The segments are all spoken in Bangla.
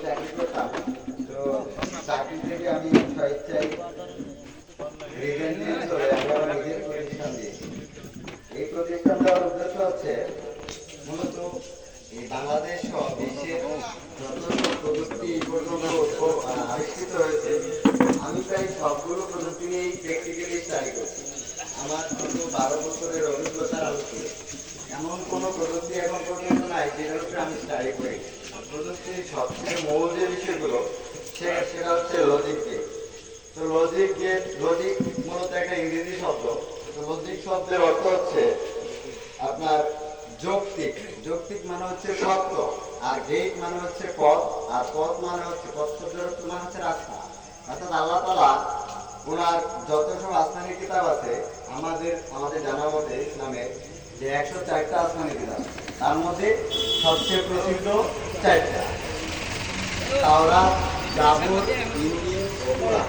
চাকরি করতাম, তো চাকরি থেকে আমি স্বেচ্ছায় রিজাইন দিয়ে চলে আমি আমার নিজের প্রতিষ্ঠান দিয়েছি। এই প্রতিষ্ঠান দেওয়ার উদ্দেশ্য হচ্ছে মূলত এই বাংলাদেশ সহ বিশ্বের যত সব প্রযুক্তি এই পর্যন্ত আবিষ্কৃত হয়েছে, আমি প্রায় সবগুলো প্রযুক্তি নিয়েই প্র্যাকটিক্যালি স্টাডি করছি। আমার গত 12 বছরের অভিজ্ঞতার আলোকে এমন কোনো প্রযুক্তি এখন পর্যন্ত নাই যেটার উপরে আমি স্টাডি করি। প্রযুক্তির সবচেয়ে মূল যে বিষয়গুলো সেটা হচ্ছে লজিক গেট। তো লজিক মূলত একটা ইংরেজি শব্দ। তো লজিক শব্দের অর্থ হচ্ছে আপনার যৌক্তিক। যৌক্তিক মানে হচ্ছে সত্য, আর গেট মানে হচ্ছে পথ, আর পথ মানে হচ্ছে পথ শব্দের অর্থ মানে হচ্ছে রাস্তা। অর্থাৎ আল্লাহ তাআলা ওনার যত সব আসমানি কিতাব আছে, আমাদের জানা মতে ইসলামে যে 104টা আসমানি কিতাব, তার মধ্যে সবচেয়ে প্রসিদ্ধ 4টা: তাওরাত, জাবুর, ইনজিল ও কোরআন।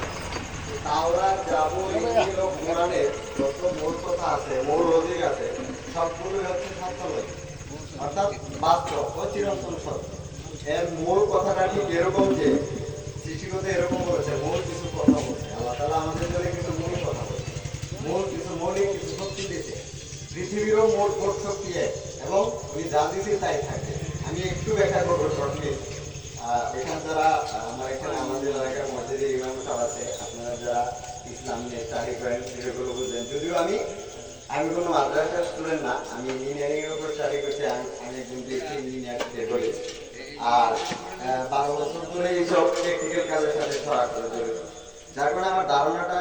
তাওরাত, জাবুর, ইনজিল ও কোরআনের যত মূল কথা আছে, মূল লজিক আছে, সবগুলোই হচ্ছে সত্য লজিক, অর্থাৎ বাস্তব ও চিরন্তন সত্য। এর মূল কথাটা ঠিক এরকম যে সৃষ্টিকর্তা এরকম বলেছে, মূল কিছু কথা বলছে। আল্লাহ তাআলা আমাদের জন্য কিছু মূল কথা বলছে, মূল কিছু মৌলিক কিছু শক্তি দিয়েছে। পৃথিবীরও মোট শক্তি এক, এবং উনি যা দিয়েছে তাই থাকে। আমি একটু ব্যাখ্যা করবো শর্টলি। এখানে যারা এখানে আমাদের এলাকার মধ্যে যে ইমাম সাহেব আছে, আপনারা যারা ইসলাম নিয়ে স্টাডি করেন সেগুলো বুঝবেন। যদিও আমি কোনো মাদ্রাসার স্টুডেন্ট না, আমি ইঞ্জিনিয়ারিং এর উপর স্টাডি করছি। আমি একজন বিএসসি ইঞ্জিনিয়ার বলি। আর 12 বছর ধরে এইসব টেকনিক্যাল কাজের সাথে সরাসরি জড়িত, যার কারণে আমার ধারণাটা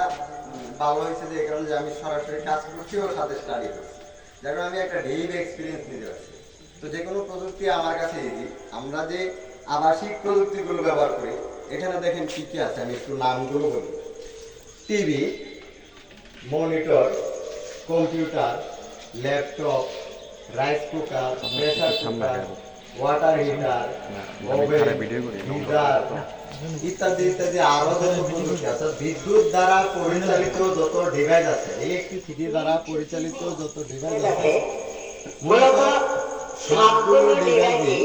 ভালো হয়েছে, যে কারণে যে আমি সরাসরি কাজ করছি ওর সাথে স্টাডি করছি, যার কারণে আমি একটা ডিপ এক্সপিরিয়েন্স নিতে পারছি। তো যে কোনো প্রযুক্তি আমার কাছে ইজি। আমরা যে আবাসিক প্রযুক্তিগুলো ব্যবহার করি, এখানে দেখেন কি কি আছে, আমি একটু নামগুলো বলি: TV, monitor, computer, laptop, rice cooker, pressure cooker, water heater, oven, geyser ইত্যাদি ইত্যাদি আরো যত প্রযুক্তি আছে। বিদ্যুৎ দ্বারা পরিচালিত যত ডিভাইস আছে, ইলেকট্রিসিটি দ্বারা পরিচালিত যত ডিভাইস আছে, মূলত সবগুলো ডিভাইসই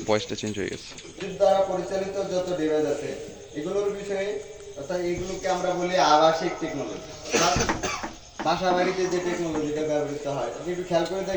ভয়েসটা চেঞ্জ হয়ে গেছে। বিদ্যুৎ দ্বারা পরিচালিত যত ডিভাইস আছে, এগুলোর বিষয়ে, অর্থাৎ এগুলোকে আমরা বলি আবাসিক টেকনোলজি। বাসা বাড়িতে যে টেকনোলজিটা ব্যবহৃত হয়, আপনি একটু খেয়াল করে দেখেন।